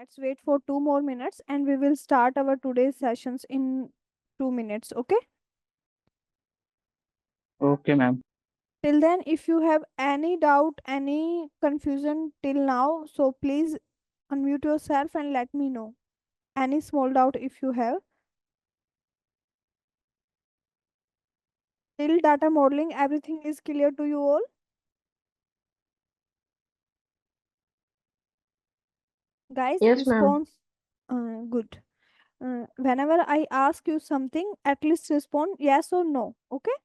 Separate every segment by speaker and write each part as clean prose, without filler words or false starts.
Speaker 1: let's wait for 2 more minutes and we will start our today's sessions in 2 minutes. Okay.
Speaker 2: Okay, ma'am.
Speaker 1: Till then, if you have any doubt, any confusion till now, so please unmute yourself and let me know. Any small doubt if you have. Till data modeling, everything is clear to you all. Guys,
Speaker 3: Yes, ma'am.
Speaker 1: response. Good. Whenever I ask you something, at least respond yes or no. Okay.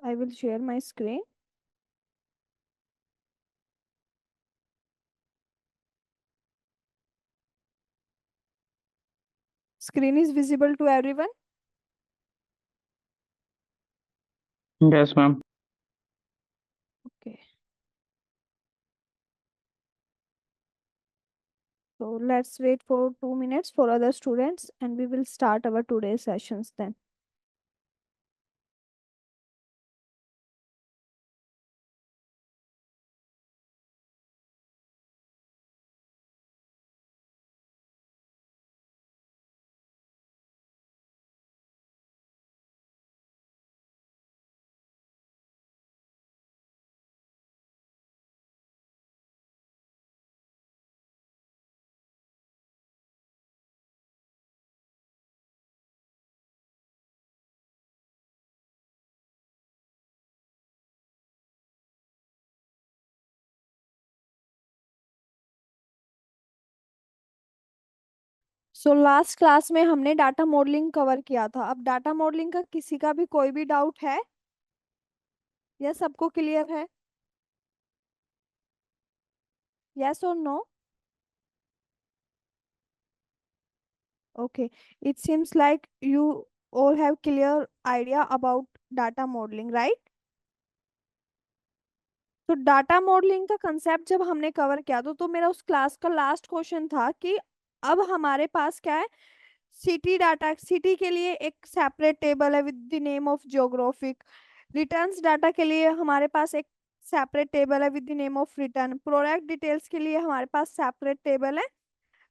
Speaker 1: I will share my screen. Screen is visible to everyone.
Speaker 2: Yes, ma'am.
Speaker 1: Okay. So let's wait for 2 minutes for other students and we will start our today's sessions then. So last class में हमने data modelling cover किया था। अब data modelling का किसी का भी कोई भी डाउट है या सबको क्लियर है? यस और no? Okay, it seems like you all have clear idea about data modeling, right? तो डाटा मॉडलिंग का कंसेप्ट जब हमने कवर किया तो मेरा उस क्लास का लास्ट क्वेश्चन था कि अब हमारे पास क्या है, सिटी डाटा, सिटी के लिए एक सेपरेट टेबल है with the name of geographic. Returns data के लिए हमारे पास एक सेपरेट टेबल है with the name of return. Product details के लिए हमारे पास सेपरेट टेबल है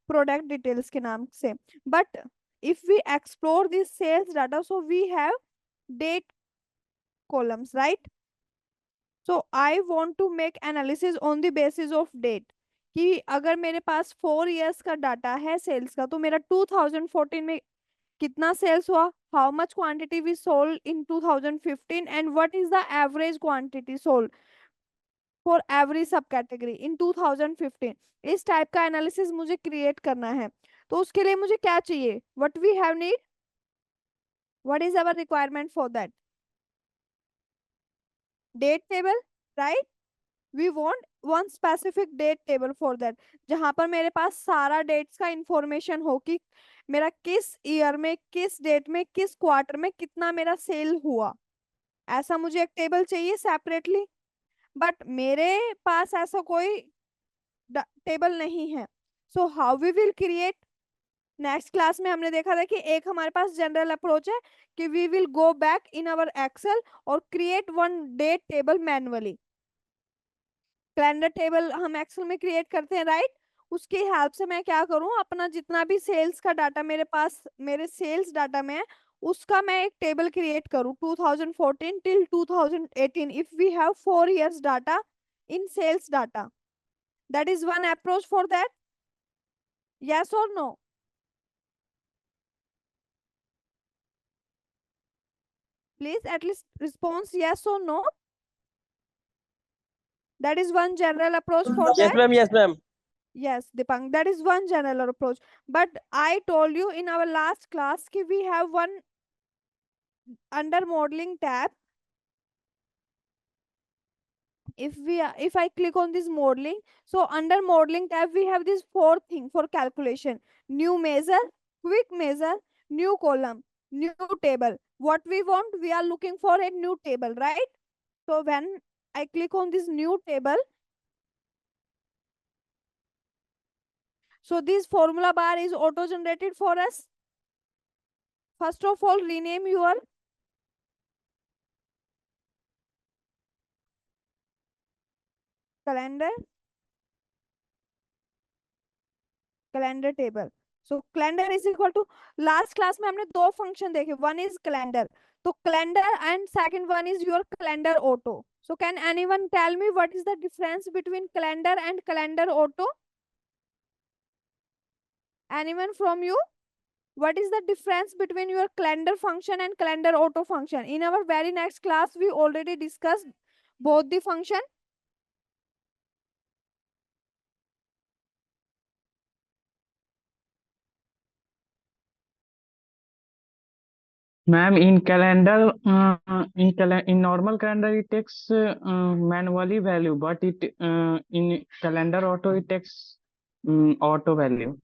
Speaker 1: प्रोडक्ट डिटेल्स के नाम से। But if we explore this sales data, so we have date columns, right? So I want to make analysis on the basis of date कि अगर मेरे पास 4 years का डाटा है सेल्स का, तो मेरा 2014 में कितना सेल्स हुआ, how much quantity we sold in 2015 and what is the average quantity sold for every sub category in 2015। इस टाइप का एनालिसिस मुझे क्रिएट करना है। तो उसके लिए मुझे क्या चाहिए, what we have need, what is our requirement for that? Date table, right? We want one specific date table for that, जहां पर मेरे पास सारा डेट्स का इंफॉर्मेशन हो कि मेरा किस ईयर में, किस डेट में, किस क्वार्टर में कितना मेरा सेल हुआ। ऐसा मुझे एक टेबल चाहिए सेपरेटली। बट मेरे पास ऐसा कोई टेबल नहीं है। So how we will create? Next class में हमने देखा था कि एक हमारे पास जनरल अप्रोच है कि we will go back in our Excel और create one date table manually. Calendar table हम एक्सेल में क्रिएट करते हैं, राइट? उसकी हेल्प से मैं क्या करूं, अपना जितना भी सेल्स का डाटा मेरे पास मेरे सेल्स डाटा में है उसका मैं एक टेबल क्रिएट करूं 2014 till 2018 if we have 4 years data in sales data. That is one approach for that. Yes और नो? Please at least response yes or no. That is one general approach for
Speaker 3: Yes,
Speaker 1: that.
Speaker 3: ma'am. Yes, ma'am.
Speaker 1: Yes, Dipang, that is one general approach. But I told you in our last class कि we have one under modeling tab. If I click on this modeling, so under modeling tab we have this four thing for calculation: new measure, quick measure, new column, new table. What we want, we are looking for a new table, right? So when I click on this new table, so this formula bar is auto generated for us. First of all, rename your calendar. Calendar table. So calendar is equal to, last class में हमने दो function देखे, one is calendar, तो calendar and second one is your calendar auto. So can anyone tell me what is the difference between calendar and calendar auto? Anyone from you? What is the difference between your calendar function and calendar auto function? In our very next class, we already discussed both the function.
Speaker 2: Ma'am, in normal calendar it takes manually value, but it in calendar auto it takes auto value.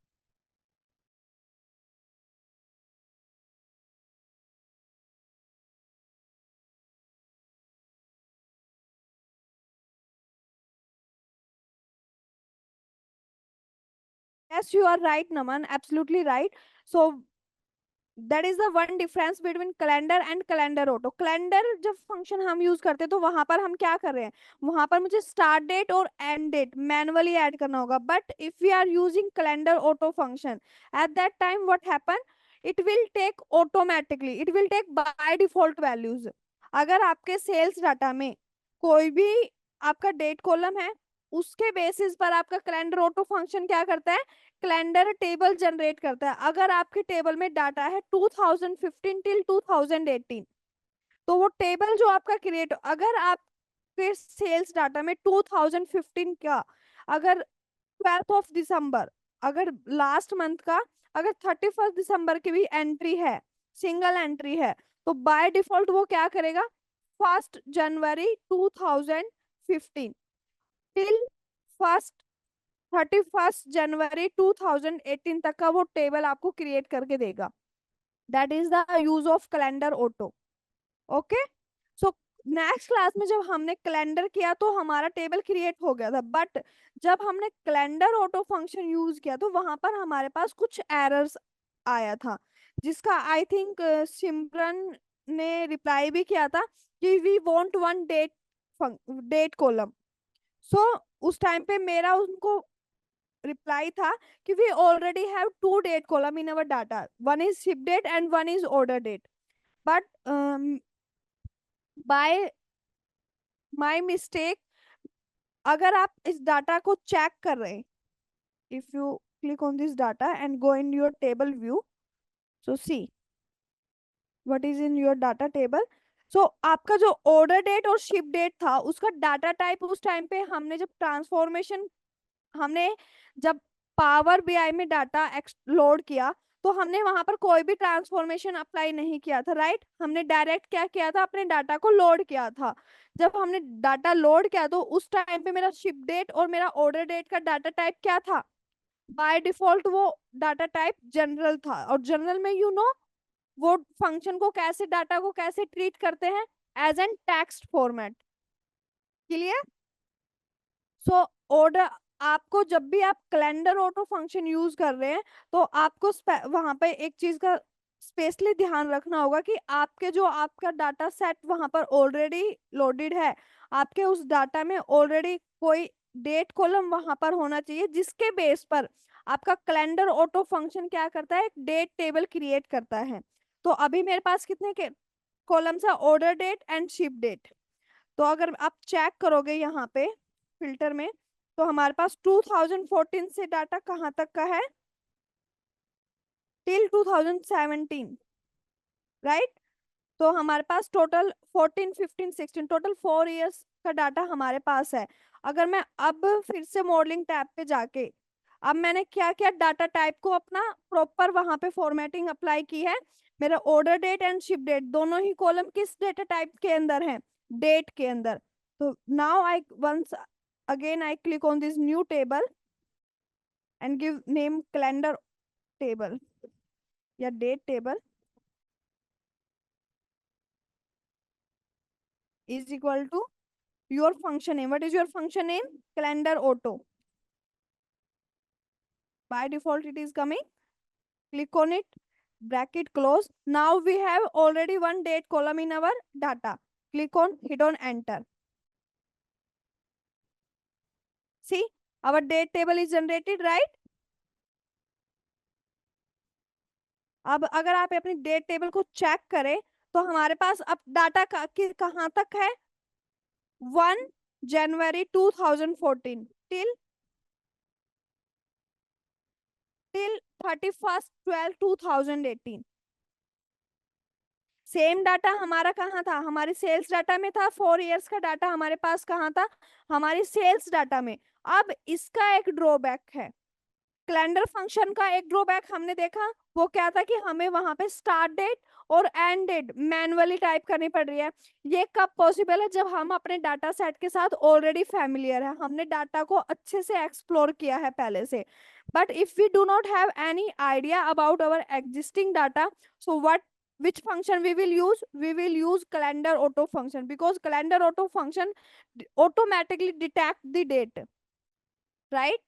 Speaker 1: Yes, you are right, Naman. Absolutely right. So that is the one difference between calendar and calendar auto. Calendar जब function हम use करते हैं तो वहां पर हम क्या कर रहे हैं, वहां पर मुझे स्टार्ट डेट और एंड डेट मैनुअली ऐड करना होगा। But if we are using calendar auto function, at that time what happen, it will take automatically, it will take by default values. अगर आपके सेल्स डाटा में कोई भी आपका date column है, उसके बेसिस पर आपका कैलेंडर ऑटो फंक्शन क्या करता है, कैलेंडर टेबल जनरेट करता है। अगर आपके टेबल में डाटा है 2015 टिल 2018, तो वो टेबल जो आपका क्रिएट, अगर आपके सेल्स डाटा में 2015 का, अगर 12 दिसंबर, अगर लास्ट मंथ का, अगर 31 दिसंबर की भी एंट्री है, सिंगल एंट्री है, तो बाय डिफॉल्ट वो क्या करेगा, 1 जनवरी 2015 टिल फर्स्ट 31 जनवरी 2018 तक का वो टेबल आपको क्रिएट करके देगा। That is the use of calendar auto. Okay, so next class में जब हमने कैलेंडर किया तो हमारा टेबल क्रिएट हो गया था, बट जब हमने कैलेंडर ऑटो फंक्शन यूज किया तो वहां पर हमारे पास कुछ एरर्स आया था, जिसका आई थिंक सिमरन ने रिप्लाई भी किया था कि we want one date column. So उस टाइम पे मेरा उनको reply था कि we already have two date column in our data, one is ship date and one is order date, but by my mistake, अगर आप इस डाटा को चेक कर रहे हैं, if you click on this data and go in your table view, so see what is in your data table. so आपका जो order date और ship date था, उसका डाटा टाइप उस टाइम पे हमने जब ट्रांसफॉर्मेशन, हमने जब पावर बीआई में डाटा लोड किया, तो हमने वहां पर कोई भी ट्रांसफॉर्मेशन अप्लाई नहीं किया था, राइट? हमने डायरेक्ट क्या किया था, अपने डाटा को लोड किया था। जब हमने डाटा लोड किया तो उस टाइम पे मेरा शिप डेट और मेरा ऑर्डर डेट का डाटा टाइप क्या था, बाय डिफॉल्ट वो डाटा टाइप जनरल था। और जनरल में वो फंक्शन को कैसे, डाटा को कैसे ट्रीट करते हैं, as an text format. Clear? So order, आपको जब भी आप कैलेंडर ऑटो फंक्शन यूज कर रहे हैं तो आपको वहां पे एक चीज का स्पेशली ध्यान रखना होगा कि आपके जो आपका डाटा सेट वहां पर ऑलरेडी लोडेड है, आपके उस डाटा में ऑलरेडी कोई डेट कॉलम वहां पर होना चाहिए, जिसके बेस पर आपका कैलेंडर ऑटो फंक्शन क्या करता है, एक डेट टेबल क्रिएट करता है। तो अभी मेरे पास कितने के कॉलम्स है, order date and ship date. तो अगर आप चेक करोगे यहाँ पे फिल्टर में, तो हमारे पास 2014 से डाटा कहाँ तक का है, टिल 2017, राइट? तो हमारे पास टोटल 14 15 16 टोटल 4 इयर्स का डाटा हमारे पास है। अगर मैं अब फिर से मॉडलिंग टैब पे जाके, अब मैंने क्या किया, डाटा टाइप को अपना प्रॉपर वहां पे फॉर्मेटिंग अप्लाई की है। मेरा order date and ship date दोनों ही कॉलम किस डेटा टाइप के अंदर है, डेट के अंदर। तो now I once again I click on this new table and give name calendar table या date table is equal to your function name. What is your function name? Calendar auto. By default it is coming. Click on it, bracket close. Now we have already one date column in our data. Click on, hit on enter. See, our date table is generated, right? अब अगर आप अपनी date table को check करें तो हमारे पास अब data कहाँ तक है, 1 जनवरी 2014 टिल टिल 31/12/2018। सेम डाटा हमारा कहाँ था, हमारे सेल्स डाटा में था। 4 इयर्स का डाटा हमारे पास कहाँ था, हमारी सेल्स डाटा में। अब इसका एक ड्रॉबैक है, कैलेंडर फंक्शन का एक ड्रॉबैक हमने देखा, वो क्या था कि हमें वहां पे स्टार्ट डेट और एंड डेट मैनुअली टाइप करनी पड़ रही है। ये कब पॉसिबल है, जब हम अपने डाटा सेट के साथ ऑलरेडी फैमिलियर है, हमने डाटा को अच्छे से एक्सप्लोर किया है पहले से। But if we do not have any idea about our existing data, so what which function we will use, we will use calendar auto function, because calendar auto function automatically detect the date, right?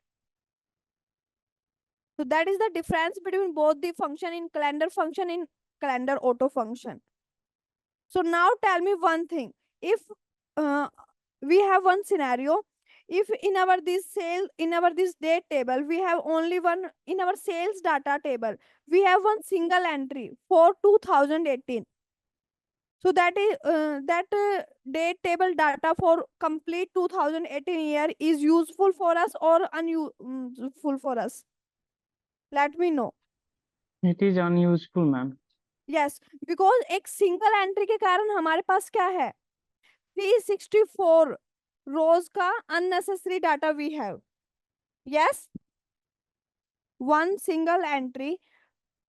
Speaker 1: So that is the difference between both the function in calendar auto function. So now tell me one thing. If uh, we have one scenario, if in our this date table we have only one, in our sales data table we have one single entry for 2018. So that date table data for complete 2018 year is useful for us or unuseful for us? Let me know.
Speaker 2: It is unuseful, ma'am.
Speaker 1: Yes, because एक single entry के कारण हमारे पास क्या है, 364 रोज का unnecessary data we have. Yes, one single entry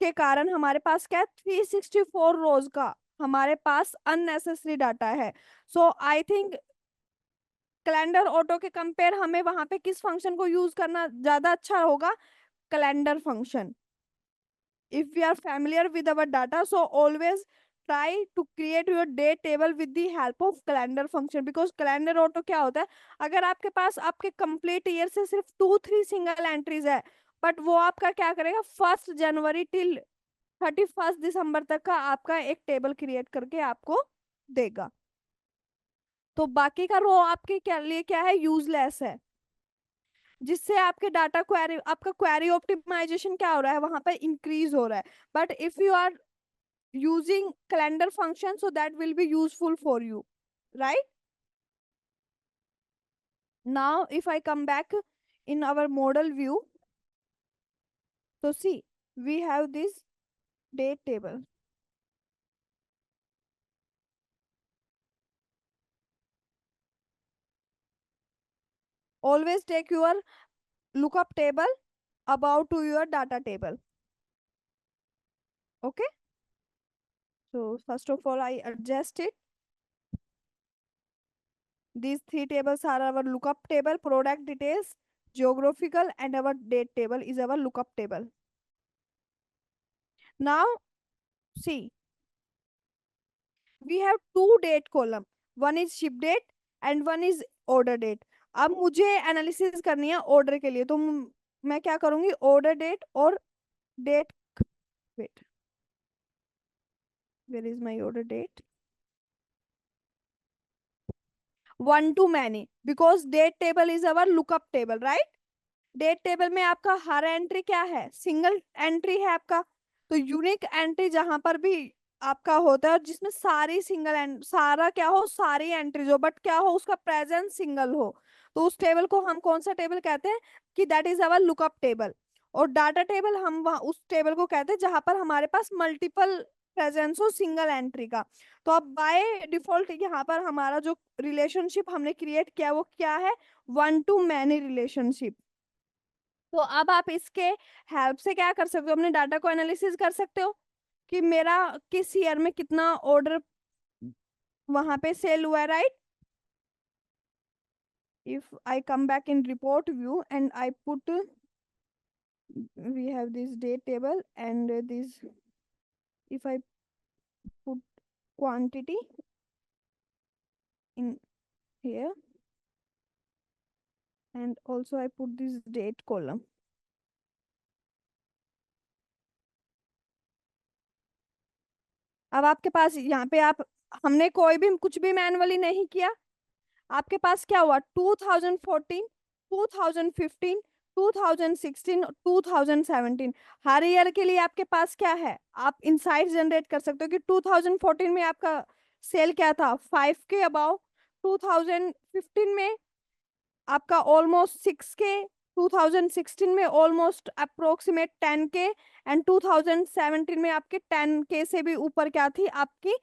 Speaker 1: के कारण हमारे पास क्या है, 364 रोज का हमारे पास अननेसेसरी डाटा है। सो आई थिंक कैलेंडर ऑटो के कंपेयर हमें वहां पे किस फंक्शन को यूज करना ज्यादा अच्छा होगा, calendar function. If we are familiar with our data, so always try to create your date table with the help of calendar function, because calendar auto क्या होता है, अगर आपके पास आपके कंप्लीट ईयर से सिर्फ 2-3 सिंगल एंट्रीज है, बट वो आपका क्या करेगा, 1 जनवरी till 31 दिसंबर तक का आपका एक टेबल क्रिएट करके आपको देगा। तो बाकी का रो आपके क्या लिए क्या है, यूजलेस है, जिससे आपके डाटा क्वेरी, आपका क्वेरी ऑप्टिमाइजेशन क्या हो रहा है, वहां पर इंक्रीज हो रहा है। But if you are using calendar function, so that will be useful for you, right? Now if I come back in our model view, so see, we have this date table. Always take your lookup table about to your data table. Okay, so first of all I adjust it. These three tables are our lookup table, product details, geographical, and our date table is our lookup table. Now see, we have two date column, one is ship date and one is order date. अब मुझे analysis करनी है order के लिए, तो मैं क्या करूंगी, ऑर्डर डेट और date, wait, where is my order date, one to many, because date table is our lookup table, right? Date table में आपका हर एंट्री क्या है, सिंगल एंट्री है आपका। तो यूनिक एंट्री जहां पर भी आपका होता है और जिसमें सारी सिंगल एंड सारा क्या हो, सारी एंट्रीज हो, बट क्या हो, उसका प्रेजेंस सिंगल हो, तो उस टेबल को हम कौन सा टेबल कहते हैं, कि that is our lookup table. और डाटा टेबल हम उस टेबल को कहते हैं जहां पर हमारे पास मल्टीपल प्रेजेंस हो सिंगल एंट्री का। तो अब बाय डिफॉल्ट यहाँ पर हमारा जो रिलेशनशिप हमने क्रिएट किया वो क्या है, वन टू मैनी रिलेशनशिप। तो अब आप इसके हेल्प से क्या कर सकते हो, अपने डाटा को एनालिसिस कर सकते हो कि मेरा किस ईयर में कितना ऑर्डर वहां पे सेल हुआ है, right? If I come back in report view and I put, we have this date table and this, if I put quantity in here and also I put this date column, अब आपके पास यहाँ पे आप, हमने कोई भी कुछ भी मैनुअली नहीं किया, आपके पास क्या हुआ, 2014, 2015, 2016, 2017, हर ईयर के लिए आपके पास क्या है, आप इंसाइट जनरेट कर सकते हो कि 2014 में आपका सेल क्या था, 5 के अबाउ, 2015 में आपका ऑलमोस्ट 6 के, 2016 में ऑलमोस्ट अप्रोक्सीमेट 10 के, एंड 2017 में आपके 10 के से भी ऊपर क्या थी आपकी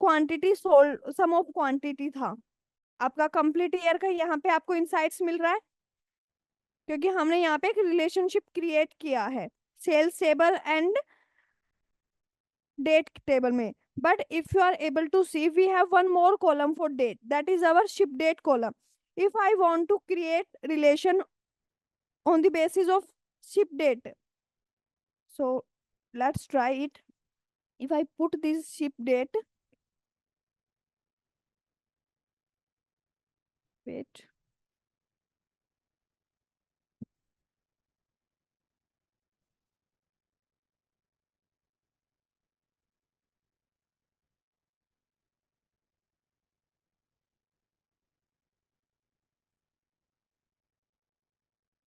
Speaker 1: quantity, sold sum of quantity था। आपका कंप्लीट ईयर का यहाँ पे आपको इंसाइट्स मिल रहा है, क्योंकि हमने यहाँ पे एक रिलेशनशिप क्रिएट किया है sales table and date table में। But if you are able to see, we have one more column for date, that is our ship date column. if I want to create relation on the basis of ship date, so let's try it. If I put this ship date, wait,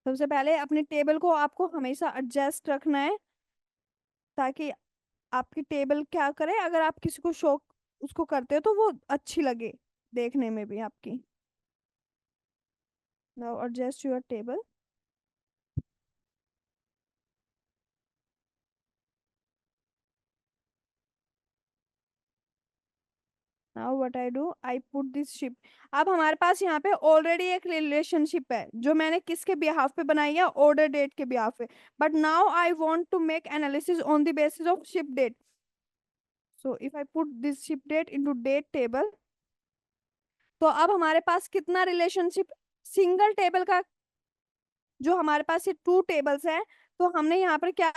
Speaker 1: सबसे पहले अपने table को आपको हमेशा adjust रखना है, ताकि आपकी टेबल क्या करे, अगर आप किसी को शो उसको करते हो तो वो अच्छी लगे देखने में भी आपकी। Now adjust your table. Now what I do, I put this ship. अब हमारे पास यहाँ पे ऑलरेडी एक रिलेशनशिप है जो मैंने किसके बिहाफ पे बनाई है, ऑर्डर डेट के बिहाफ पे। But now I want to make analysis on the basis of ship date. So if I put this ship date into date table, तो अब हमारे पास कितना रिलेशनशिप, सिंगल टेबल का, जो हमारे पास ये 2 टेबल्स हैं, तो हमने यहाँ पर क्या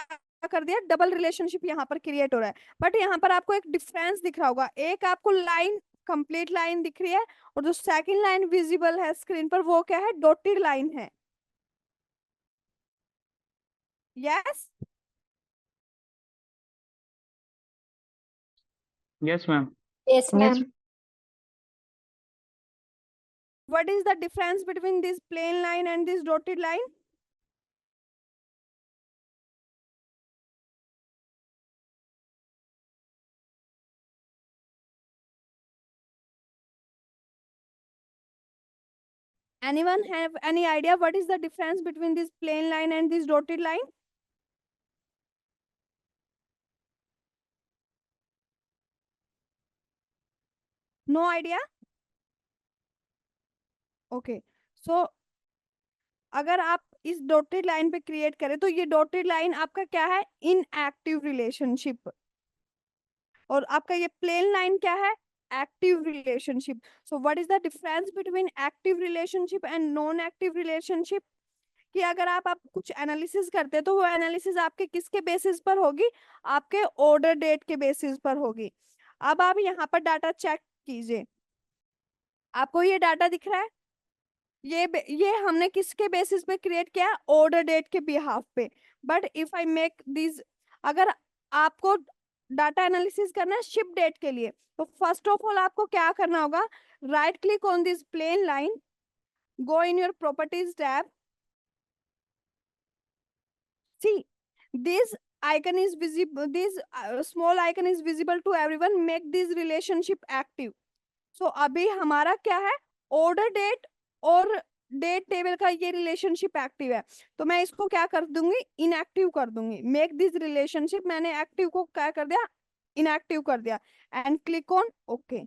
Speaker 1: कर दिया, डबल रिलेशनशिप यहाँ पर क्रिएट हो रहा है। बट यहाँ पर आपको एक डिफरेंस दिख रहा होगा, एक आपको लाइन, कंप्लीट लाइन दिख रही है, और जो सेकंड लाइन विजिबल है स्क्रीन पर वो क्या है, डॉटेड लाइन है। Yes,
Speaker 2: Yes, ma'am.
Speaker 3: Yes, ma'am.
Speaker 1: What is the difference between this plain line and this dotted line? Anyone have any idea what is the difference between this plain line and this dotted line? No idea? Okay. So अगर आप इस dotted line पे create करें तो ये dotted line आपका क्या है, इनएक्टिव रिलेशनशिप, और आपका ये प्लेन लाइन क्या है, active relationship. So what is the difference between active relationship and non active relationship? कि अगर आप कुछ एनालिसिस करते हैं तो वो एनालिसिस आपके किसके बेसिस पर होगी, आपके ऑर्डर डेट के बेसिस पर होगी। अब आप यहाँ पर डाटा चेक कीजिए, आपको ये डाटा दिख रहा है, ये हमने किसके बेसिस पे क्रिएट किया है, ऑर्डर डेट के बिहाफ पे। But if I make this, अगर आपको डाटा एनालिसिस करना है शिप डेट के लिए, तो फर्स्ट ऑफ ऑल आपको क्या करना होगा, right click on this plain line, go in your properties tab, see this icon is visible, this small icon is visible to everyone, make this relationship active. So अभी हमारा क्या है, order date और date table का ये relationship active है, तो मैं इसको क्या कर दूंगी, इनएक्टिव कर दूंगी। मेक दिस रिलेशनशिप, मैंने एक्टिव को क्या कर दिया, इनएक्टिव कर दिया, एंड क्लिक ऑन ओके।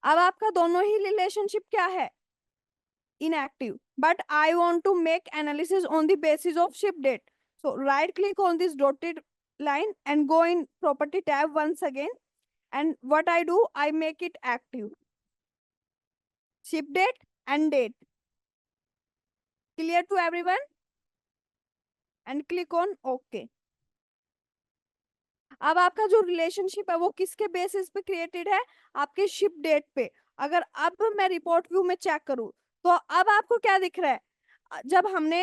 Speaker 1: अब आपका दोनों ही रिलेशनशिप क्या है, inactive, but I want to make analysis on the basis of ship date. So right click on this dotted line and go in property tab once again, and what I do, I make it active, ship date and date. Clear to everyone? And click on OK. अब आपका जो relationship है वो किसके basis पे created है, आपके ship date पे। अगर अब मैं रिपोर्ट व्यू में चेक करूं तो अब आपको क्या दिख रहा है, जब हमने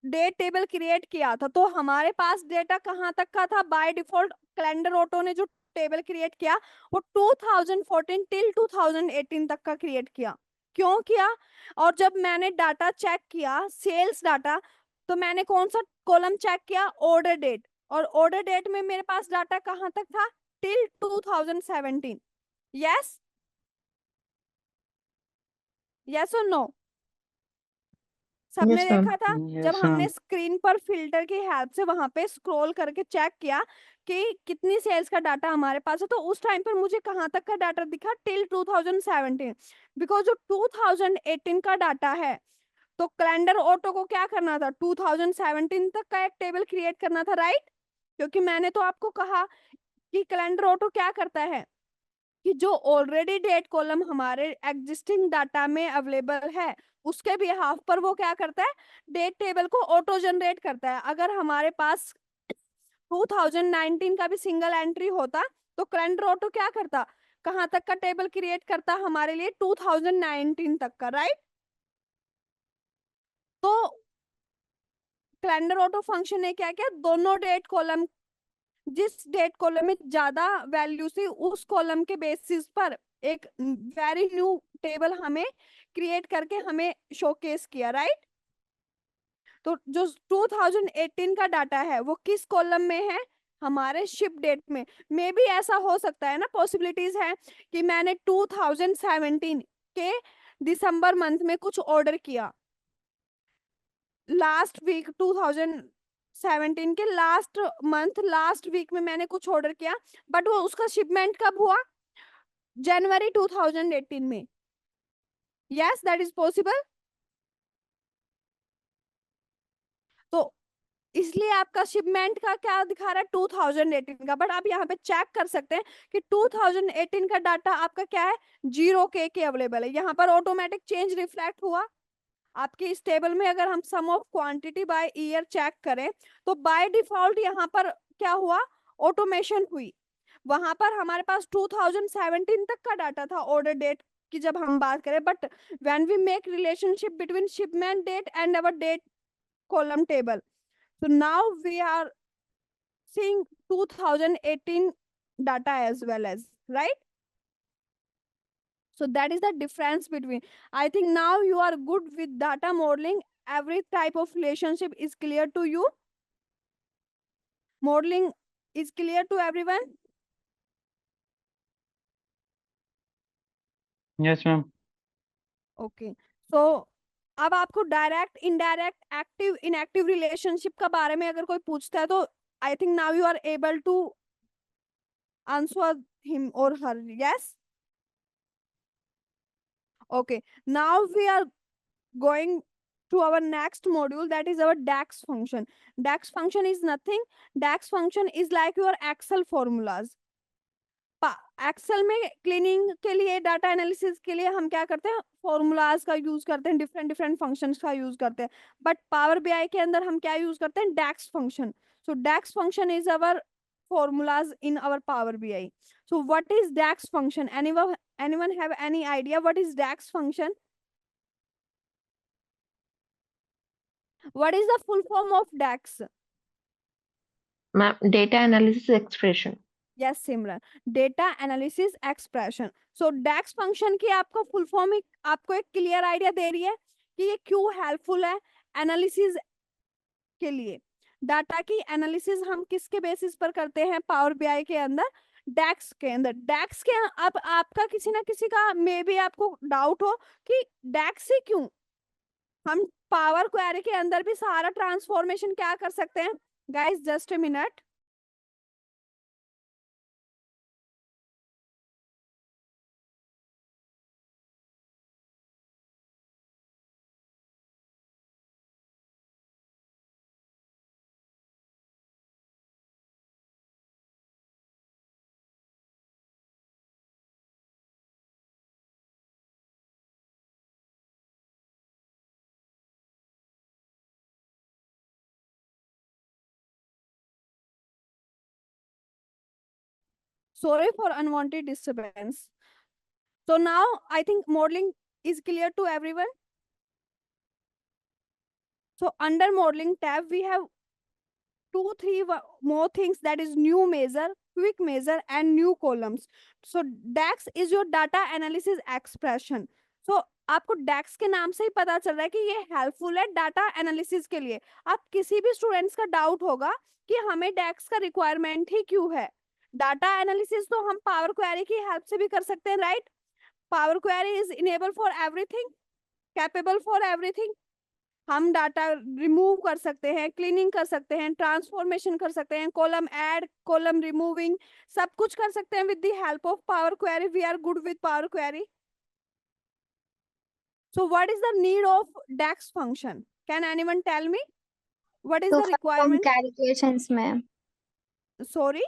Speaker 1: डेट टेबल क्रिएट किया था तो हमारे पास डेटा कहाँ तक का था, बाय डिफॉल्ट कैलेंडर ऑटो ने जो टेबल क्रिएट किया वो 2014 टिल 2018 तक का क्रिएट किया। क्यों किया? और जब मैंने डाटा चेक किया, सेल्स डाटा, तो मैंने कौन सा कॉलम चेक किया? Order date. और ऑर्डर डेट में मेरे पास डाटा कहाँ तक था? टिल 2017। यस, यस और नो? सबने
Speaker 3: Yes, ma'am.
Speaker 1: देखा था जब
Speaker 2: Yes,
Speaker 1: हमने
Speaker 2: ma'am.
Speaker 1: स्क्रीन पर फिल्टर की हेल्प से वहां पे स्क्रॉल करके चेक किया कि कितनी सेल्स का डाटा हमारे पास है, तो उस टाइम पर मुझे कहाँ तक का डाटा दिखा? टिल 2017। बिकॉज जो 2018 का डाटा है, तो कैलेंडर ऑटो को क्या करना था? 2017 तक का एक टेबल क्रिएट करना था, राइट? क्योंकि मैंने तो आपको कहा कि कैलेंडर ऑटो क्या करता है कि जो ऑलरेडी डेट कॉलम हमारे एग्जिस्टिंग डाटा में अवेलेबल है, उसके बिहाफ पर वो क्या करता है? डेट टेबल को ऑटो जनरेट करता है। अगर हमारे पास 2019 का भी सिंगल एंट्री होता, तो कैलेंडर ऑटो क्या करता? कहाँ तक का टेबल क्रिएट करता हमारे लिए? 2019 तक का, राइट? तो कैलेंडर ऑटो फंक्शन ने क्या किया? दोनों डेट कॉलम, जिस डेट कॉलम में ज्यादा वैल्यू थी, उस कॉलम के बेसिस पर एक वेरी न्यू टेबल हमें क्रिएट करके हमें शोकेस किया, राइट? तो जो 2018 का डाटा है वो किस कॉलम में है? हमारे शिप डेट में। मे भी ऐसा हो सकता है ना, पॉसिबिलिटीज है कि मैंने 2017 के दिसंबर मंथ में कुछ ऑर्डर किया, लास्ट वीक 2017 के लास्ट मंथ लास्ट वीक में मैंने कुछ ऑर्डर किया, बट वो उसका शिपमेंट कब हुआ? जनवरी 2018 में। Yes, that is possible. तो इसलिए आपका शिपमेंट का क्या दिखा रहा है? 2018 का। बट आप यहाँ पे चेक कर सकते हैं कि 2018 का डाटा आपका क्या है? 0K के अवेलेबल है। यहाँ पर ऑटोमेटिक चेंज रिफ्लेक्ट हुआ आपके इस टेबल में। अगर हम sum of quantity by year check करें, तो बाय डिफॉल्ट यहाँ पर क्या हुआ? ऑटोमेशन हुई। वहां पर हमारे पास 2017 तक का डाटा था ऑर्डर डेट की जब हम बात करें, but when we make relationship between shipment date and our date column table, so now we are seeing 2018 data as well as, right? So that is the difference between. I think now you are good with data modeling. Every type of relationship is clear to you. Modeling is clear to everyone.
Speaker 2: Yes, ma'am.
Speaker 1: Okay, so अब आपको direct, indirect, active, inactive relationship का बारे में अगर कोई पूछता है, तो I think now you are able to answer him और her. Yes, okay, now we are going to our next module, that is our DAX function. DAX function is nothing. DAX function is like your Excel formulas. Excel में cleaning के लिए, data analysis के लिए हम क्या करते हैं? Formulas का यूज करते हैं, डिफरेंट डिफरेंट फंक्शंस का यूज करते हैं। बट पावर बीआई के अंदर हम क्या यूज करते हैं? DAX function. So DAX function is our formulas in our power bi. So what is dax function? Anyone have any idea what is dax function? What is the full form of dax?
Speaker 3: Ma'am, data analysis expression.
Speaker 1: Yes Simran, data analysis expression. So DAX function की आपको full form आपको एक clear idea दे रही है कि ये क्यों helpful है एनालिसिस के लिए। डाटा की एनालिसिस हम किसके बेसिस पर करते हैं पावर बीआई के अंदर? डैक्स के अंदर। डैक्स के अब आपका किसी ना किसी का मे बी आपको डाउट हो कि डैक्स से क्यों? हम पावर क्वेरी के अंदर भी सारा ट्रांसफॉर्मेशन क्या कर सकते हैं? Guys just a minute. Sorry for unwanted disturbance. So now I think modeling is clear to everyone. So under modeling tab, we have three more things, that is new measure, quick measure and new columns. So DAX is your data analysis expression. So आपको डेक्स के नाम से ही पता चल रहा है कि ये हेल्पफुल है डाटा एनालिसिस के लिए। आप किसी भी स्टूडेंट्स का डाउट होगा कि हमें डेक्स का रिक्वायरमेंट ही क्यों है, डाटा एनालिसिस तो हम पावर क्वेरी की हेल्प से भी कर सकते हैं, right? Power query is enable for everything, capable for everything. हम डाटा रिमूव कर सकते हैं, क्लीनिंग कर सकते हैं, ट्रांसफॉर्मेशन कर सकते हैं, कॉलम ऐड, कॉलम रिमूविंग, सब कुछ कर सकते हैं with the help of power query. We are good with power query. So what is the need of DAX function? Can anyone tell me what is
Speaker 4: To
Speaker 1: the
Speaker 4: perform
Speaker 1: requirement?
Speaker 4: calculations, ma'am.
Speaker 1: Sorry?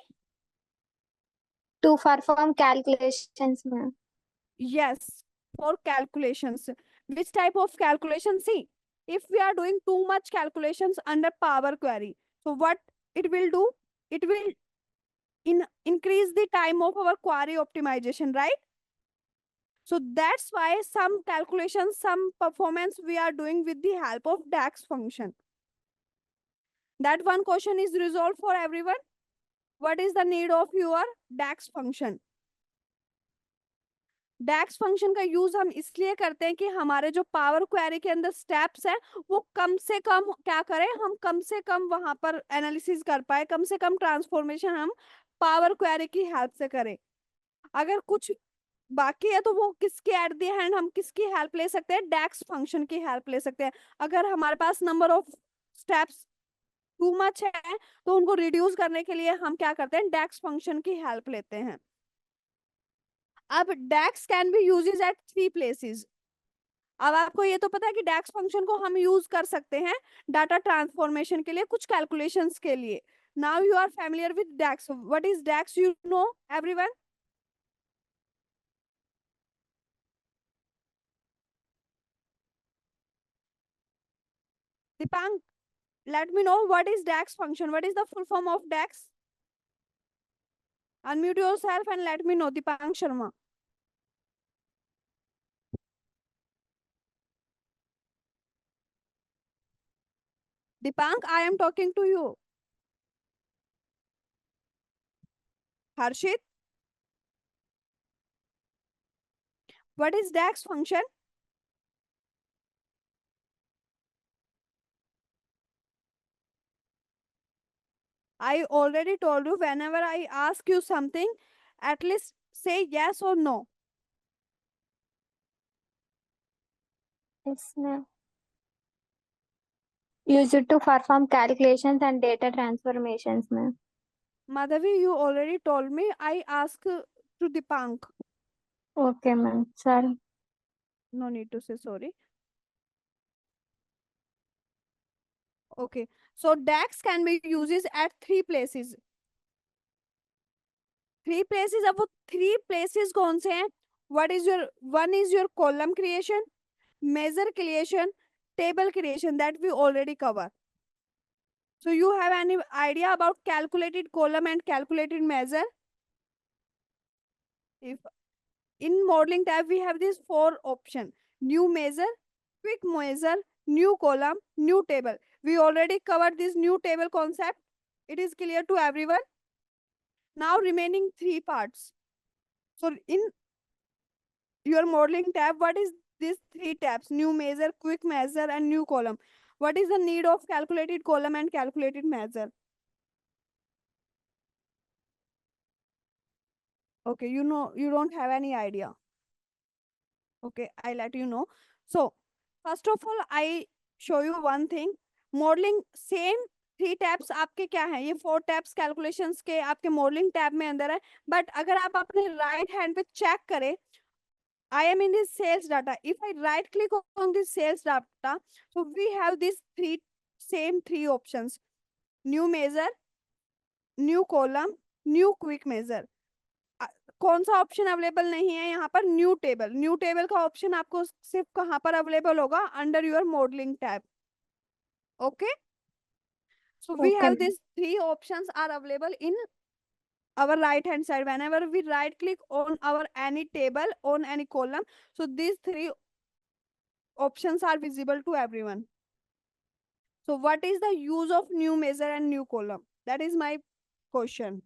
Speaker 4: To perform calculations, ma'am.
Speaker 1: Yes, for calculations. Which type of calculation? See, if we are doing too much calculations under Power Query, so what it will do? It will increase the time of our query optimization, right? So that's why some calculations, some performance we are doing with the help of DAX function. That one question is resolved for everyone. What is the need of your DAX function? DAX function का use हम इसलिए करते हैं कि हमारे जो power query के अंदर स्टेप्स हैं वो कम से कम क्या करें, हम कम से कम वहां पर एनालिसिस कर पाए, कम से कम ट्रांसफॉर्मेशन हम पावर क्वेरी की हेल्प से करें। अगर कुछ बाकी है तो वो किसकी एट द हैंड हम किसकी हेल्प ले सकते हैं? डैक्स फंक्शन की हेल्प ले सकते हैं। अगर हमारे पास number of steps too much है तो उनको रिड्यूस करने के लिए हम क्या करते हैं? डैक्स फंक्शन की हेल्प लेते हैं। अब DAX can be uses at 3 places. अब आपको ये तो पता है कि डैक्स फंक्शन को हम यूज कर सकते हैं डाटा ट्रांसफॉर्मेशन के लिए, कुछ कैलकुलेशंस के लिए। Now you are familiar with DAX. What is DAX? You know everyone? Dipang, let me know what is DAX function. What is the full form of DAX? Unmute yourself and let me know, Dipang Sharma. Dipang, I am talking to you. Harshit, what is DAX function? I already told you, whenever I ask you something, at least say yes or no.
Speaker 4: Yes, ma'am. Use it to perform calculations and data transformations, ma'am.
Speaker 1: Madhavi, you already told me. I ask to Dipang.
Speaker 4: Okay, ma'am. Sorry.
Speaker 1: No need to say sorry. Okay. So DAX can be used at 3 places. 3 places. अब वो 3 places कौन से हैं? What is your one is your column creation, measure creation, table creation that we already cover. So you have any idea about calculated column and calculated measure? If in modeling tab we have these 4 options: new measure, quick measure, new column, new table. We already covered this new table concept. It is clear to everyone. Now remaining 3 parts. So in your modeling tab, what is these 3 tabs? New measure, quick measure, and new column. What is the need of calculated column and calculated measure? Okay, you know, you don't have any idea. Okay, I let you know. So first of all, I show you one thing. Modeling same 3 tabs आपके क्या है? ये 4 tabs calculations के आपके modeling tab में अंदर है। But अगर आप अपने right hand पे check करें, I am in this sales data. If I right click on this sales data, so we have these same three options: new measure, new column, new quick measure. कौन सा option available नहीं है यहाँ पर? New table. New table का option आपको सिर्फ कहाँ पर अवेलेबल होगा? Under your modelling tab. Okay, so we
Speaker 4: Okay,
Speaker 1: have
Speaker 4: ma'am.
Speaker 1: these 3 options are available in our right hand side. Whenever we right click on our any table, on any column, so these 3 options are visible to everyone. So what is the use of new measure and new column? That is my question.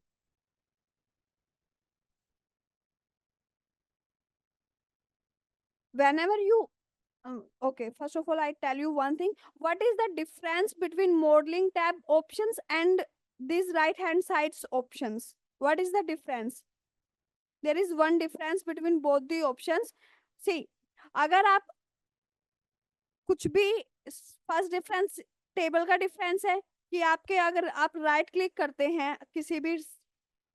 Speaker 1: Whenever you Okay, first of all, I tell you one thing. What is the difference between modeling tab options and these right hand sides options? What is the difference? There is one difference between both the options. See, अगर आप कुछ भी, first difference table का difference है कि आपके, अगर आप राइट क्लिक करते हैं किसी भी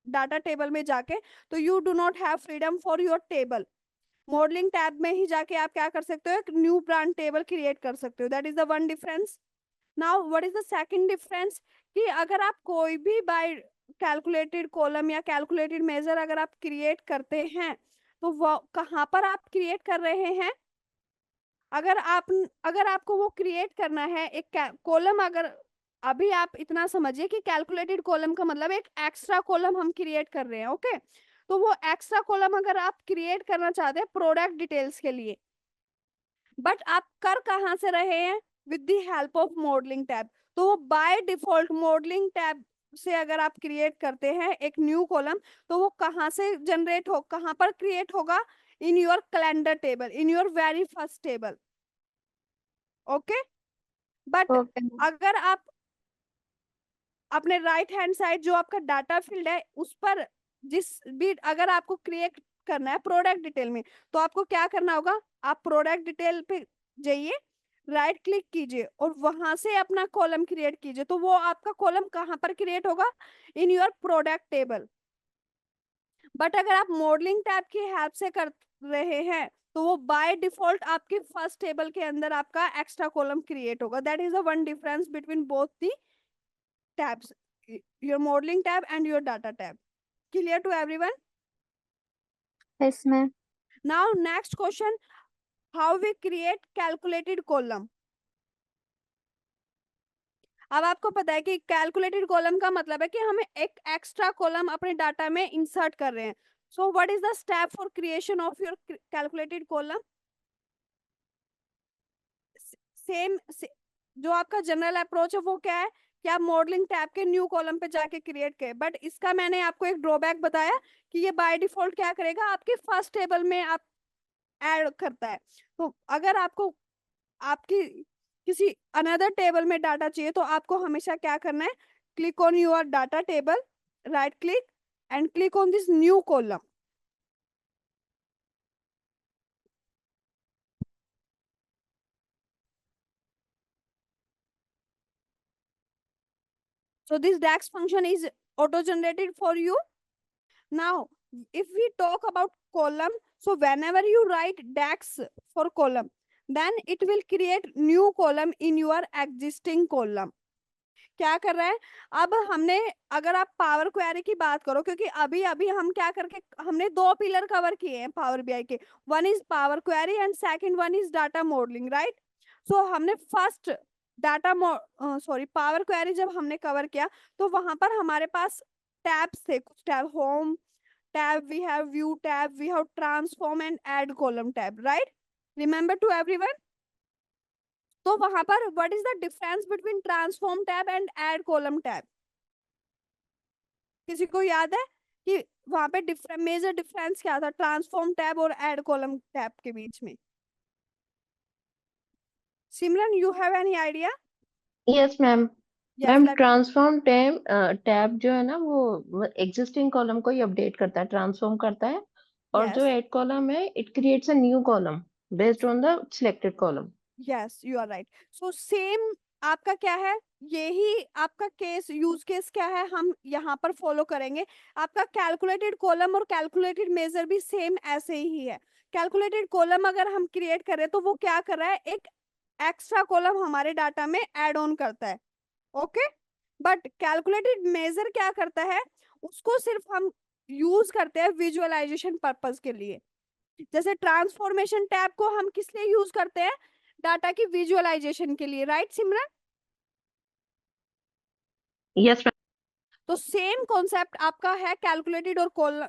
Speaker 1: डाटा टेबल में जाके, तो you do not have freedom for your table. Modelling tab में ही जाके आप क्या कर सकते हो, एक न्यू ब्रांड टेबल क्रिएट कर सकते हो. That is the one difference. Now what is the second difference, कि अगर आप कोई भी बाय कैलकुलेटेड कॉलम या कैलकुलेटेड मेजर अगर आप क्रिएट करते हैं, तो वो कहाँ पर आप क्रिएट कर रहे हैं. अगर आपको वो क्रिएट करना है एक कॉलम, अगर अभी आप इतना समझिए कि कैलकुलेटेड कॉलम का मतलब एक एक्स्ट्रा कॉलम हम क्रिएट कर रहे हैं. ओके, तो वो एक्स्ट्रा कॉलम अगर आप क्रिएट करना चाहते हैं प्रोडक्ट डिटेल्स के लिए, बट आप कर कहाँ से रहे हैं, with the help of modelling tab. तो वो बाय डिफॉल्ट मॉडलिंग टैब से अगर आप क्रिएट करते हैं एक न्यू कॉलम, तो वो कहाँ से जनरेट हो, कहाँ पर क्रिएट होगा, in your calendar table, in your very first table. Okay, but
Speaker 4: Okay.
Speaker 1: अगर आप अपने राइट हैंड साइड जो आपका डाटा फील्ड है उस पर जिस भी अगर आपको क्रिएट करना है प्रोडक्ट डिटेल में, तो आपको क्या करना होगा, आप प्रोडक्ट डिटेल पे जाइए, राइट क्लिक कीजिए और वहां से अपना कॉलम क्रिएट कीजिए. तो वो आपका कॉलम कहाँ पर क्रिएट होगा, in your product table. But अगर आप मॉडलिंग टैब की हेल्प से कर रहे हैं, तो वो बाय डिफॉल्ट आपके फर्स्ट टेबल के अंदर आपका एक्स्ट्रा कॉलम क्रिएट होगा. That is the one difference between both the tabs, your modeling tab and your data tab. Clear to everyone?
Speaker 4: Yes, ma'am.
Speaker 1: Now next question, how we create calculated column. अब आपको पता है कि calculated column का मतलब है कि हमें एक एक्स्ट्रा कॉलम अपने डाटा में इंसर्ट कर रहे हैं. So what is the step for creation of your calculated column. Same जो आपका जनरल अप्रोच है वो क्या है कि आप मॉडलिंग टैब के न्यू कॉलम पे जाके क्रिएट करें. बट इसका मैंने आपको एक ड्रॉबैक बताया कि ये बाय डिफॉल्ट क्या करेगा, आपके फर्स्ट टेबल में आप ऐड करता है. तो अगर आपको आपकी किसी अनदर टेबल में डाटा चाहिए, तो आपको हमेशा क्या करना है, click on your data table, right click and click on this new column. So this DAX function is auto generated for you. Now, if we talk about column, so whenever you write DAX for column, then it will create new column in your existing column. क्या कर रहा है, अब हमने, अगर आप power query की बात करो, क्योंकि अभी अभी हम क्या करके हमने दो पिलर कवर किए हैं पावर बीआई के, one is Power Query and second one is data modelling, right. So हमने first data sorry Power Query जब हमने कवर किया, तो वहां पर हमारे पास टैब्स थे, कुछ tab, home tab, we have view tab, we have transform and add column tab, right. Remember to everyone. तो वहां पर what is the difference between transform tab and add column tab, किसी को याद है कि वहां पे मेजर डिफरेंस क्या था ट्रांसफॉर्म टैब और ऐड कॉलम टैब के बीच में. Simran, you have any idea?
Speaker 3: Yes ma'am.
Speaker 1: Yes,
Speaker 3: ma'am
Speaker 1: let-
Speaker 3: transform tab जो है ना वो एग्जिस्टिंग कॉलम को ही अपडेट करता है, ट्रांसफॉर्म करता है. और जो
Speaker 1: Yes.
Speaker 3: ऐड कॉलम है it creates a new column based on the selected column.
Speaker 1: Yes, you are right. So same आपका क्या है, यही आपका केस, यूज केस क्या है, हम यहाँ पर फॉलो करेंगे. आपका कैलकुलेटेड कॉलम और कैलकुलेटेड मेजर भी सेम ऐसे ही है. कैलकुलेटेड कॉलम अगर हम क्रिएट करें, तो वो क्या कर रहा है, एक एक्स्ट्रा कॉलम हमारे डाटा में एड ऑन करता है. ओके, बट कैलकुलेटेड मेजर क्या करता है, उसको सिर्फ हम यूज करते हैं विजुअलाइजेशन पर्पस के लिए. जैसे ट्रांसफॉर्मेशन टैब को हम किस लिए यूज करते हैं, डाटा की विजुअलाइजेशन के लिए, राइट सिमरन.
Speaker 3: Yes ma'am.
Speaker 1: तो सेम कॉन्सेप्ट आपका है कैलकुलेटेड और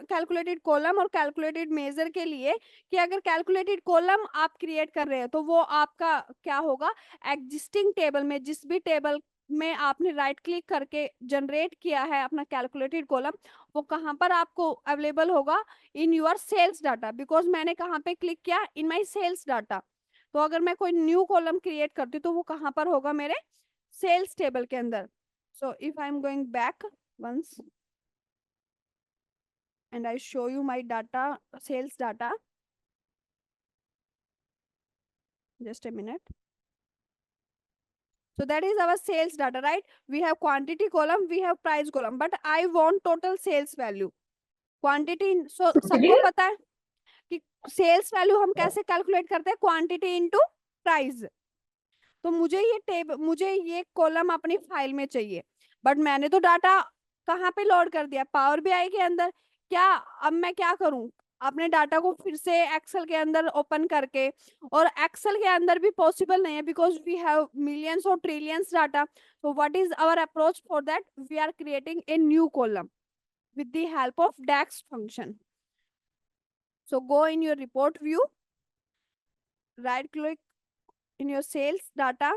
Speaker 1: कैलकुलेटेड कॉलम और कैलकुलेटेड मेजर के लिए, कि अगर कैलकुलेटेड कॉलम आप क्रिएट कर रहे हैं, तो वो आपका क्या होगा, एग्जिस्टिंग टेबल में, जिस भी टेबल में आपने राइट क्लिक करके जनरेट किया है अपना कैलकुलेटेड कॉलम, वो कहाँ पर आपको अवेलेबल होगा, in your sales data. Because मैंने कहाँ पे क्लिक किया, इन माई सेल्स डाटा. तो अगर मैं कोई न्यू कॉलम क्रिएट करती हूँ तो वो कहाँ पर होगा, मेरे सेल्स टेबल के अंदर. So if I am going back once and I show you my data, sales data. Just a minute. So that is our sales data, right? We have quantity column, we have price column, but I want total sales value. Quantity, so सबको पता है कि sales value हम कैसे calculate करते हैं, quantity into price. तो मुझे ये कॉलम अपनी फाइल में चाहिए, बट मैंने तो डाटा कहाँ पे लोड कर दिया, पावर बीआई के अंदर. क्या अब मैं क्या करूं, अपने डाटा को फिर से एक्सेल के अंदर ओपन करके, और एक्सेल के अंदर भी पॉसिबल नहीं है बिकॉज वी हैव मिलियंस और trillions data. so what is our approach for that? We are creating a new column with the help of DAX function. So go in your report view, right click in your sales data,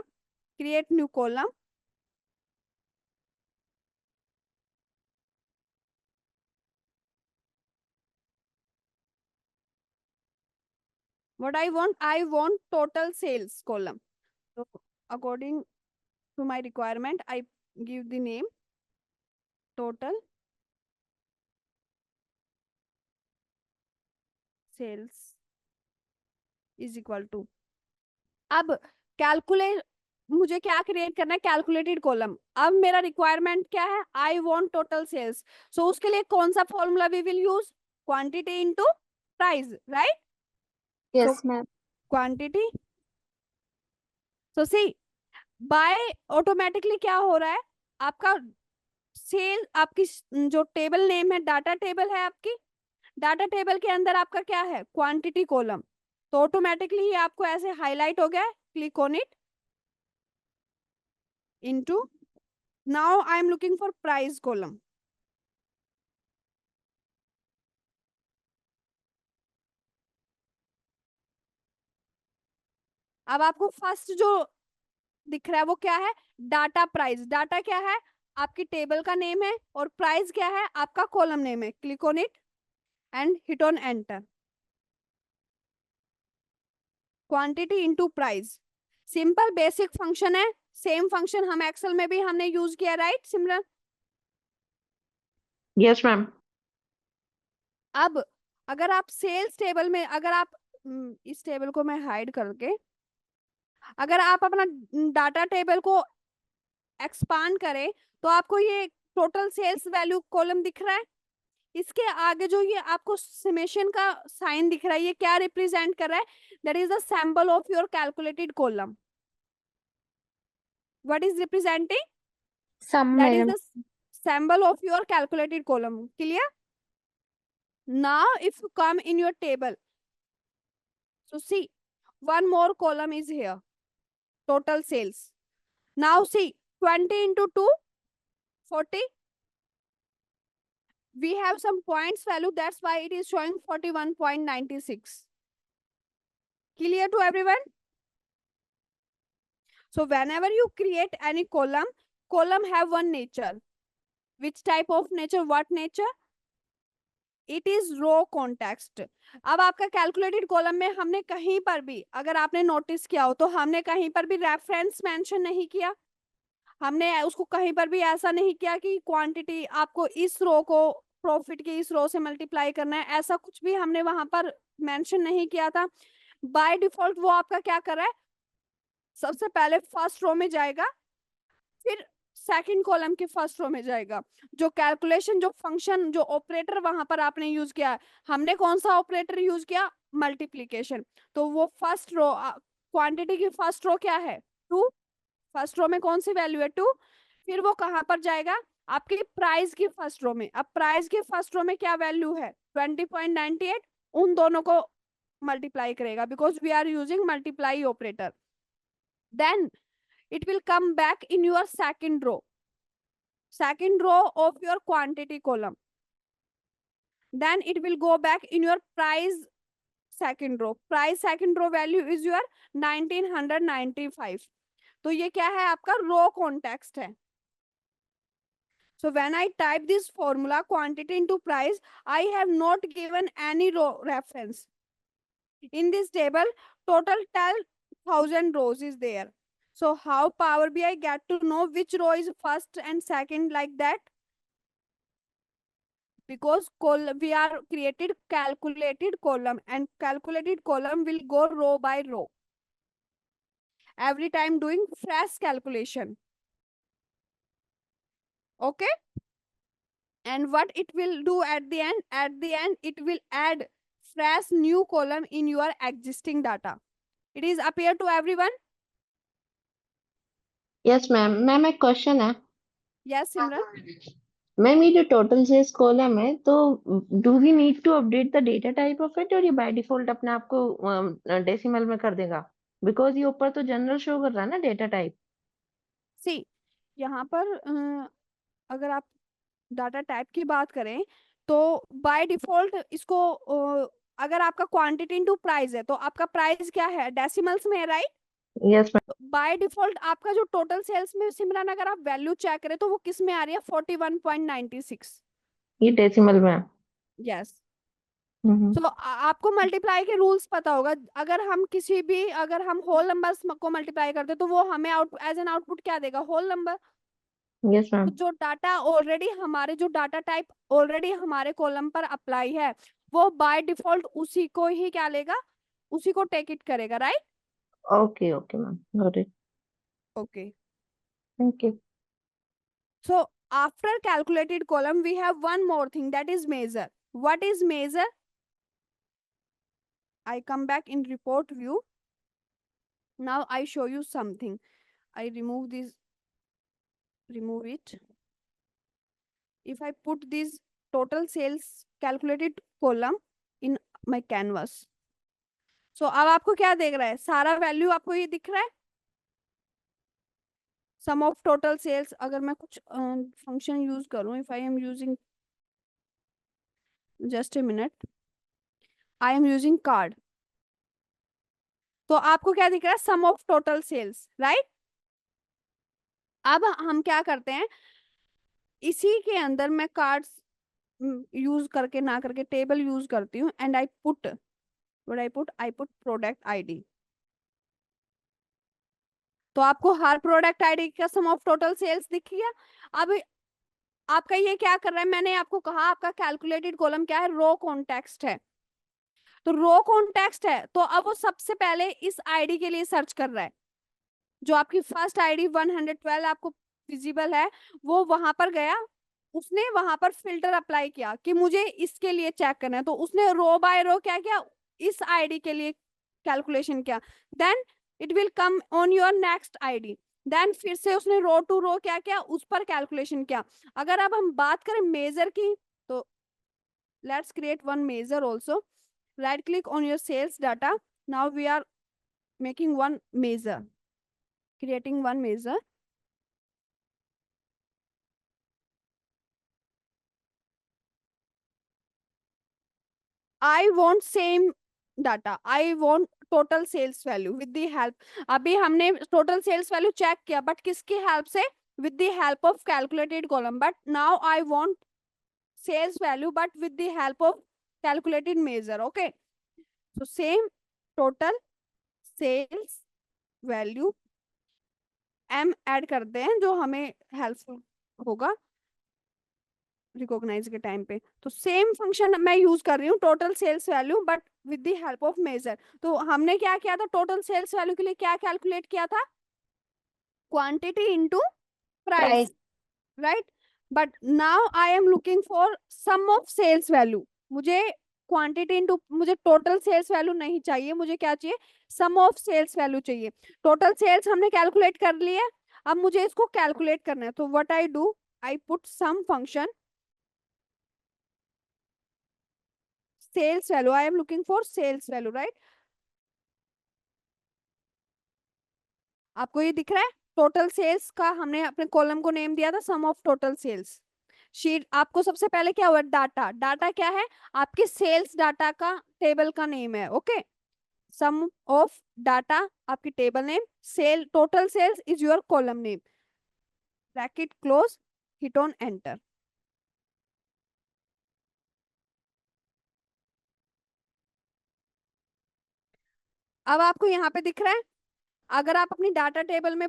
Speaker 1: create new column. What I want total sales column. So according to my requirement, I give the name total sales is equal to. अब calculate, मुझे क्या create करना है, calculated column. अब मेरा requirement क्या है, I want total sales. So उसके लिए कौन सा formula we will use, quantity into price, right?
Speaker 4: Yes, ma'am.
Speaker 1: Quantity. So see by automatically क्या हो रहा है, आपका सेल, आपकी जो टेबल नेम है, डाटा टेबल है आपकी, डाटा टेबल के अंदर आपका क्या है, क्वांटिटी कॉलम. तो ऑटोमेटिकली ही आपको ऐसे हाईलाइट हो गया. Click on it into, now I am looking for price column. अब आपको फर्स्ट जो दिख रहा है वो क्या है, डाटा प्राइस. डाटा क्या है, आपकी टेबल का नेम है, और प्राइस क्या है, आपका कॉलम नेम है. Click on it and hit on enter. Quantity into price, simple basic function है. सेम फंक्शन हम एक्सेल में भी हमने यूज किया, राइट सिमरन?
Speaker 3: Yes ma'am.
Speaker 1: अब अगर आप सेल्स टेबल में, अगर आप इस टेबल को मैं हाइड करके, अगर आप अपना डाटा टेबल को एक्सपांड करें तो आपको ये टोटल सेल्स वैल्यू कॉलम दिख रहा है. इसके आगे जो ये आपको समेशन का साइन दिख रहा है, ये क्या रिप्रेजेंट कर रहा है, that is the symbol of your calculated column. What is representing,
Speaker 4: Sum,
Speaker 1: that is
Speaker 4: madam.
Speaker 1: the symbol of your calculated column. Clear? Now if you come in your table, so see one more column is here, total sales. Now see 20 into 2, 40. We have some points value, that's why it is showing 41.96. Clear to everyone? So whenever you create any column have one nature. Which type of nature, what nature? It is row context. अब आपका calculated column में हमने कहीं पर भी, अगर आपने notice किया हो तो हमने कहीं पर भी रेफरेंस मेंशन नहीं किया. हमने उसको कहीं पर भी ऐसा नहीं किया कि क्वांटिटी आपको इस रो को प्रॉफिट के इस रो से मल्टीप्लाई करना है, ऐसा कुछ भी हमने वहां पर मेंशन नहीं किया था. बाय डिफॉल्ट वो आपका क्या कर रहा है, सबसे पहले फर्स्ट रो में जाएगा, फिर सेकंड कॉलम के फर्स्ट रो में जाएगा. जो कैलकुलेशन, जो फंक्शन, जो ऑपरेटर वहां पर आपने यूज किया, हमने कौन सा ऑपरेटर यूज किया, मल्टीप्लिकेशन. तो वो फर्स्ट रो, क्वांटिटी की फर्स्ट रो क्या है, 2. फर्स्ट रो में कौन सी वैल्यू है, 2. फिर वो कहां पर जाएगा, आपकी प्राइस की फर्स्ट रो में. अब प्राइस की फर्स्ट रो में क्या वैल्यू है, 20.98. उन दोनों को मल्टीप्लाई करेगा because we are using multiply operator. Then it will come back in your second row of your quantity column. Then it will go back in your price second row. Price second row value is your 1995. तो ये क्या है, आपका रो context है. So when I type this formula quantity into price, I have not given any row reference. In this table, total 1000 rows is there. So how Power BI get to know which row is first and second like that? Because we are created calculated column, and calculated column will go row by row every time doing fresh calculation. Okay, and what it will do at the end, it will add fresh new column in your existing data. It is appear to everyone?
Speaker 3: Yes ma'am. Ma'am एक question है।
Speaker 1: Yes, Simran.
Speaker 3: Ma'am ये जो total sales column है, तो do we need to update the data type of it, और ये by default अपने आप को डेसिमल में कर देगा? बिकॉज ये ऊपर तो जनरल शो कर रहा है ना डेटा टाइप।
Speaker 1: सी, यहाँ पर अगर आप डाटा टाइप की बात करें तो बाय डिफॉल्ट इसको अगर आपका क्वांटिटी इनटू प्राइस है तो आपका प्राइस क्या है, डेसिमल्स में है, right?
Speaker 3: Yes ma'am.
Speaker 1: By default आपका जो टोटल सेल्स में सिमरन अगर आप वैल्यू चेक करें तो वो किस में आ रही है, 41.96।
Speaker 3: ये डेसिमल में है।
Speaker 1: यस।
Speaker 3: हम्म।
Speaker 1: तो आपको मल्टीप्लाई के रूल्स पता होगा। अगर हम किसी भी अगर हम होल नंबर्स को मल्टीप्लाई करते तो वो हमें आउट एज एन आउटपुट क्या देगा, होल नंबर।
Speaker 3: Yes ma'am.
Speaker 1: जो डाटा ऑलरेडी हमारे जो डाटा टाइप ऑलरेडी हमारे कॉलम पर अप्लाई है वो बाय डिफॉल्ट उसी को ही क्या लेगा, उसी को टेक इट करेगा, right?
Speaker 3: Okay okay ma'am, got it.
Speaker 1: Okay,
Speaker 3: thank you.
Speaker 1: so after calculated column we have one more thing, that is measure. What is measure? I come back in report view. Now I show you something. I remove this, remove it. If I put this total sales calculated column in my canvas, so अब आपको क्या देख रहा है, सारा value आपको ये दिख रहा है, सम ऑफ टोटल सेल्स। अगर मैं कुछ फंक्शन यूज करूं, if I am using, just a minute, I am using card, तो आपको क्या दिख रहा है, सम ऑफ टोटल सेल्स, राइट? अब हम क्या करते हैं, इसी के अंदर मैं कार्ड्स यूज करके ना करके टेबल यूज करती हूँ, and I put, what I put product ID. तो आपको हर प्रोडक्ट आईडी का सम ऑफ टोटल सेल्स दिख गया। अब आपका ये क्या कर रहा है, मैंने आपको कहा आपका कैलकुलेटेड कॉलम क्या है, रो कॉन्टेक्स्ट है। तो रो कॉन्टेक्स्ट है तो अब वो सबसे पहले इस आईडी के लिए सर्च कर रहा है। जो आपकी फर्स्ट आईडी 112 आपको विजिबल है, वो वहां पर गया, उसने वहां पर फिल्टर अप्लाई किया कि मुझे इसके लिए चेक करना है, तो उसने रो बाय रो क्या किया, इस आईडी के लिए कैलकुलेशन किया। Then it will come on your next ID, then फिर से उसने रो टू रो क्या किया, उस पर कैलकुलेशन किया। अगर अब हम बात करें मेजर की, तो let's create one measure also. Right click on your sales data, now we are making one measure, creating one measure. I want same data, I want total sales value with the help, अभी हमने total sales value check किया, but किसकी help से, with the help of calculated column, but now I want sales value but with the help of calculated measure. Okay, so same total sales value m add करते हैं जो हमें helpful होगा recognise के time पे। तो same function मैं use कर रही हूँ, total sales value but with the help of measure. तो हमने क्या किया था, टोटल सेल्स वैल्यू के लिए क्या कैलकुलेट किया था, quantity into price, right? But now I am looking for sum of sales value. मुझे क्वांटिटी इनटू, मुझे टोटल सेल्स वैल्यू नहीं चाहिए, मुझे क्या चाहिए, सम ऑफ सेल्स वैल्यू चाहिए। टोटल सेल्स हमने कैलकुलेट कर लिया, अब मुझे इसको कैलकुलेट करना है। तो what I do, I put sum function sales value, I am looking for sales value, right? आपको ये दिख रहा है, टोटल सेल्स का हमने अपने कॉलम को नेम दिया था सम ऑफ टोटल सेल्स। शीट आपको सबसे पहले क्या हुआ, डाटा, डाटा क्या है, आपके सेल्स डाटा का टेबल का नेम है। ओके, सम ऑफ डाटा आपकी table name, sale total sales is your column name, bracket close, hit on enter. अब आपको यहाँ पे दिख रहा है अगर आप अपनी डाटा टेबल में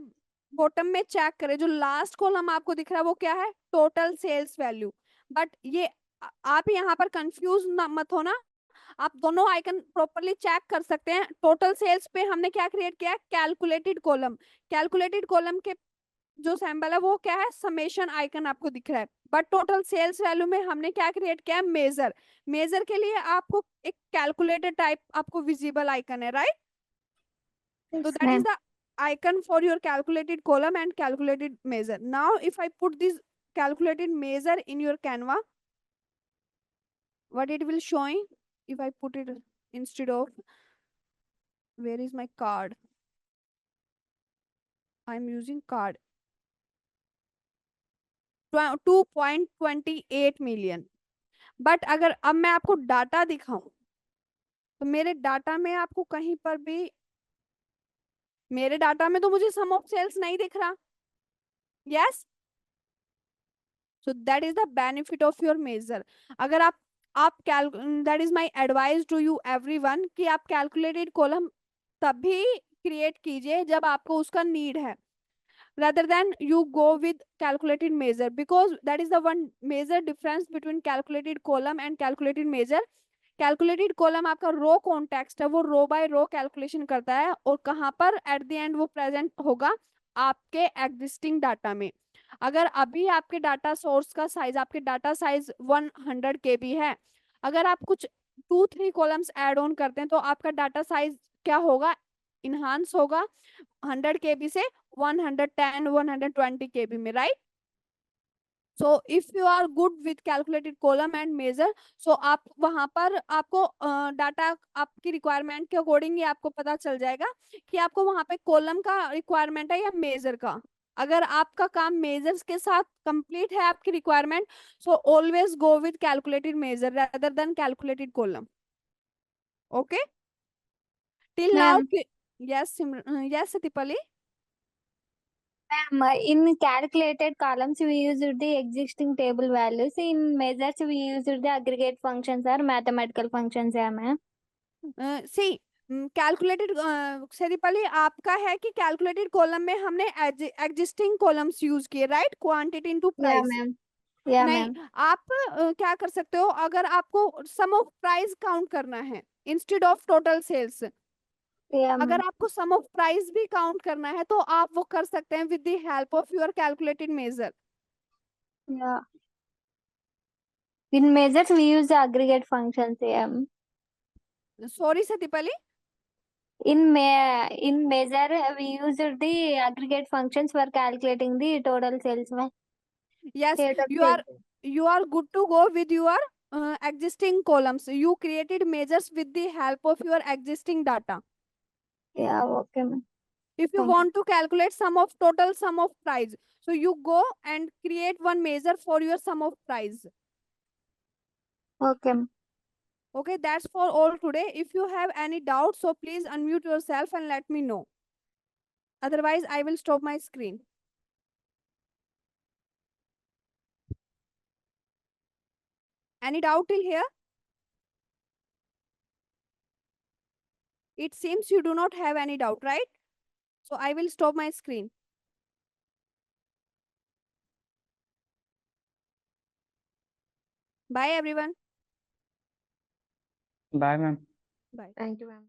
Speaker 1: बॉटम में चेक करें, जो लास्ट कॉलम आपको दिख रहा है वो क्या है, टोटल सेल्स वैल्यू। बट ये आप यहाँ पर कंफ्यूज मत होना, आप दोनों आइकन प्रॉपरली चेक कर सकते हैं। टोटल सेल्स पे हमने क्या क्रिएट किया है, कैलकुलेटेड कॉलम। कैलकुलेटेड कॉलम के जो सिंबल है वो क्या है, समेशन आइकन आपको दिख रहा है। बट टोटल सेल्स वैल्यू में हमने क्या क्रिएट किया है, मेजर। मेजर के लिए आपको एक कैलकुलेटेड टाइप आपको विजिबल आइकन है, right? So
Speaker 4: Yes,
Speaker 1: that is
Speaker 4: ma'am.
Speaker 1: the icon for your calculated column and calculated measure. Now, if I put this calculated measure in your Canva, what it will showing? If I put it instead of, where is my card? I'm using card. 2.28 million. But अगर अब मैं आपको data दिखाऊं, तो मेरे data में आपको कहीं पर भी, मेरे डाटा में तो मुझे सम ऑफ सेल्स नहीं दिख रहा। Yes, so that is the benefit of your measure. अगर आप that is my advice to you everyone कि आप कैलकुलेटेड कॉलम तभी क्रिएट कीजिए जब आपको उसका नीड है, rather than you go with calculated measure, because that is the one major difference between calculated column and calculated measure. Calculated column आपका रो context है, वो रो बाय रो कैलकुलेशन करता है, और कहाँ पर एट द एंड वो प्रेजेंट होगा, आपके एग्जिस्टिंग डाटा में। अगर अभी आपके डाटा सोर्स का साइज, आपके डाटा साइज 100 KB है, अगर आप कुछ 2-3 कॉलम्स ऐड ऑन करते हैं तो आपका डाटा साइज क्या होगा, इनहांस होगा 100 KB से 110-120 KB में, right? So if you are good with calculated column and measure, so आप वहां पर आपको डाटा आपकी रिक्वायरमेंट के अकॉर्डिंग ही आपको पता चल जाएगा कि आपको वहां पे कॉलम का रिक्वायरमेंट है या मेजर का। अगर आपका काम मेजर्स के साथ कंप्लीट है आपकी requirement, so always go with calculated measure rather then calculated column. Okay, till now.
Speaker 4: Ma'am,
Speaker 1: yes, yes Deepali.
Speaker 4: ma'am, in calculated columns, we used the existing table values. In measures, we used the aggregate functions or mathematical functions, yeah, ma'am.
Speaker 1: C calculated से दीपाली आपका है कि calculated column में हमने existing columns use किए, right, quantity into
Speaker 4: Yeah,
Speaker 1: price.
Speaker 4: ma'am. Yeah,
Speaker 1: नहीं,
Speaker 4: ma'am.
Speaker 1: आप क्या कर सकते हो, अगर आपको सम ऑफ प्राइस काउंट करना है instead of total sales,
Speaker 4: Yeah,
Speaker 1: अगर
Speaker 4: ma'am.
Speaker 1: आपको सम ऑफ प्राइस भी काउंट करना है तो आप वो कर सकते हैं with the help of your calculated measure.
Speaker 4: Yeah. In measures, we use the aggregate functions, yeah.
Speaker 1: Sorry से Deepali.
Speaker 4: In measure, we used the aggregate functions for calculating the total sales, ma'am.
Speaker 1: Yes,
Speaker 4: Total
Speaker 1: you are
Speaker 4: sales.
Speaker 1: you are good to go with your existing columns. You created measures with the help of your existing data.
Speaker 4: Yeah, okay, ma'am.
Speaker 1: If you
Speaker 4: Thank you.
Speaker 1: want to calculate total sum of price, so you go and create one measure for your sum of price.
Speaker 4: Okay, ma'am.
Speaker 1: Okay, that's for all today. If you have any doubts, so please unmute yourself and let me know. Otherwise, I will stop my screen. Any doubt till here? It seems you do not have any doubt, right? So I will stop my screen. Bye, everyone.
Speaker 2: Bye, ma'am.
Speaker 1: Bye.
Speaker 3: Thank you, ma'am.